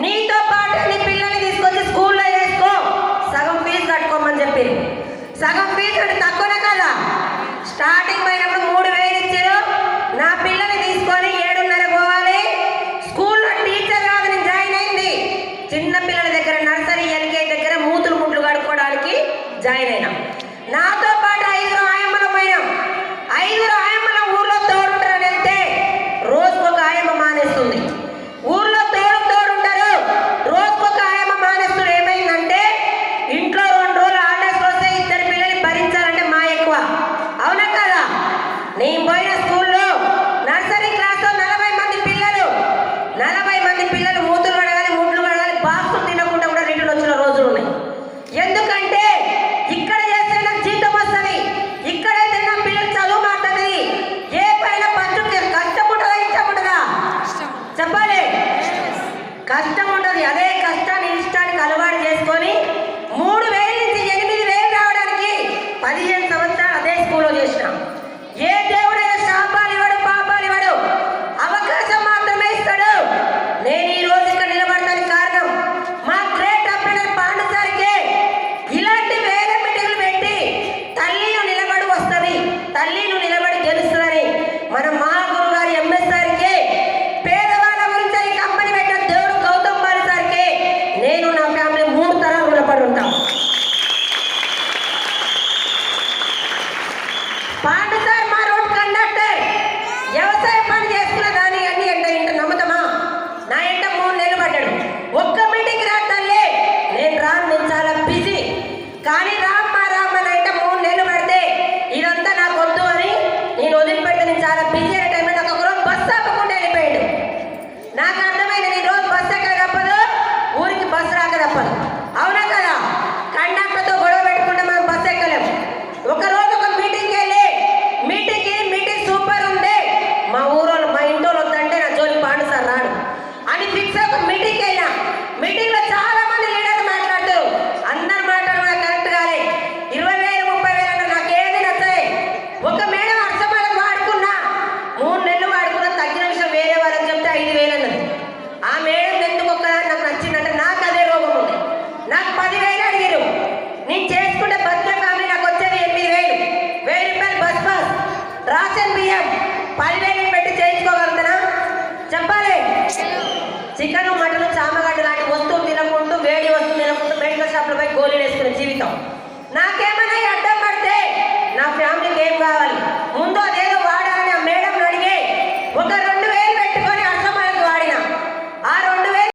నీతో పాటు నీ పిల్లల్ని తీసుకొచ్చి స్కూల్లో వేసుకో, సగం ఫీజు కట్టుకోమని చెప్పారు. సగం ఫీజు అంటే తక్కువనే కదా. స్టార్టింగ్ పోయినప్పుడు 3000 ఇచ్చారు. నా పిల్లల్ని తీసుకొని 7:30 పోవాలి. స్కూల్లో టీచర్ కాదు, నేను జాయిన్ అయింది చిన్న పిల్లల దగ్గర, నర్సరీ ఎల్కేజీ దగ్గర మూతులు ముట్లు కడుక్కోవడానికి జాయిన్ అయినా. నాతో పాటు 5 ఆయమ్మలు పోయినాం. 5 ఆయమ్మలు ఊర్లో తోడుంటారని వెళ్తే రోజుకొక ఆయమ్మ మానేస్తుంది. ఊర్లో తోడుంటారు, రోజుకొక ఆయమ్మ మానేస్తుంది. ఏమైందంటే ఇంట్లో 2 రోజులు హాలిడేస్ వస్తే 2 పిల్లల్ని భరించాలంటే మా ఎక్కువ. అవునా కదా? నేను పోయిన స్కూల్లో నర్సరీ క్లాస్లో 40 మంది పిల్లలు, 40 మంది పిల్లలు మూతులు కడగాలి, ముట్లు కడగాలి, బాక్స్ తినకుండా కూడా రిటర్న్ వచ్చిన రోజులు ఉన్నాయి. ఎందుకంటే ఇక్కడ చేస్తే నాకు జీతం వస్తుంది, ఇక్కడైతే నా పిల్లలు చదువు మాట్లాడుతుంది. ఏ పైన కష్టం ఉంటుందా, ఇష్టం ఉంటుందా చెప్పాలి? కష్టం ఉంటుంది. అదే కష్టాన్ని ఇష్టానికి అలవాటు చేసుకొని 3000 నుంచి 8000 రావడానికి 15 సంవత్సరాలు అదే స్కూల్లో చేసినాం. ఏ దేవుడైనా శాపాలు ఇవ్వడు, పాపాలు ఇవ్వడు, అవకాశం మాత్రమే ఇస్తాడు. నేను ఈ రోజు ఇక్కడ నిలబడటానికి కారణం మా గ్రేట్ అప్రెంటిస్ పాండు సార్కే. ఇలాంటి వేల మీటింగ్లు పెట్టి తల్లిను నిలబడి వస్తుంది, తల్లిను నిలబడి గెలుస్తుందని మన మా గురువు గారు ఎంఎస్ సార్కే, పేదవాళ్ళ గురించి ఈ కంపెనీ పెట్టిన దేవుడు గౌతమ్ బాలి సార్కే నేను నా ఫ్యామిలీ 3 తరాలు రుణపడి ఉంటాం. పాండు సార్ మా రోడ్ కండక్టర్, వ్యవసాయ పని చేసుకున్న దాని అన్ని ఇంట నమ్ముతామా? నా ఇంట 3 నెలలు పడ్డాడు. ఒక్క మీటింగ్ రా తల్లి, నేను రాను, నేను చాలా బిజీ. కానీ రామ్మా నా ఇంట 3 నెలలు పడితే ఇదంతా నాకు వద్దు అని నేను వదిలిపెడితే నేను చాలా బిజీ అనే టైంలో నాకు ఒకరోజు బస్సు ఆపకుండా వెళ్ళిపోయాడు. నాకు అర్థమైంది, నేను రోజు బస్సు ఎక్కడ తప్పదు, ఊరికి బస్సు రాక తప్పదు. అవునా కదా? కండక్టర్తో గొడవ పెట్టుకుంటే మనం బస్సు ఎక్కలేము. ఒకరోజు ఒక మీటింగ్కి వెళ్ళి మీటింగ్ సూపర్ ఉంది, మా ఊరోళ్ళు మా ఇంట్లో వద్దంటే నా జోలి పాండు సార్ రాడు అని ఫిక్స్ ఒక మీటింగ్కి వెళ్ళా. మీటింగ్లో చాలా మంది లీడర్లు మాట్లాడుతారు, అందరు మాట్లాడు కూడా కరెక్ట్ కాలే. 20,000 30,000 అంటే నాకు ఏది నచ్చాయి. ఒక మేడం అర్థమాలకు వాడుకున్నా, 3 నెలలు వాడుకున్నా, తగ్గిన విషయం వేరే వాళ్ళకి చెప్తే 5,000 అన్నది. ఆ మేడం ఎందుకు ఒక్కదాన్ని నాకు నచ్చిందంటే నాకు అదే రోగం ఉంది. నాకు 10,000 అడిగారు. నేను చేసుకుంటే బతుక ఫ్యామిలీ నాకు వచ్చేది 8,000. 1000 రూపాయలు బస్ పాస్, రాషన్ బియ్యం 10,000 పెట్టి చేయించుకోగలుగుతానా చెప్పాలి? చికెన్ మటన్ చామగడ్డ లాంటి వస్తువులు తినకుంటూ, వేడి వస్తువులు తినకుంటూ మెడికల్ షాప్లో పోయి గోళీలు వేసుకునే జీవితం. నాకేమైనా అడ్డం పడితే నా ఫ్యామిలీకి ఏం కావాలి? ముందు అదేదో వాడాలని ఆ మేడం అడిగే ఒక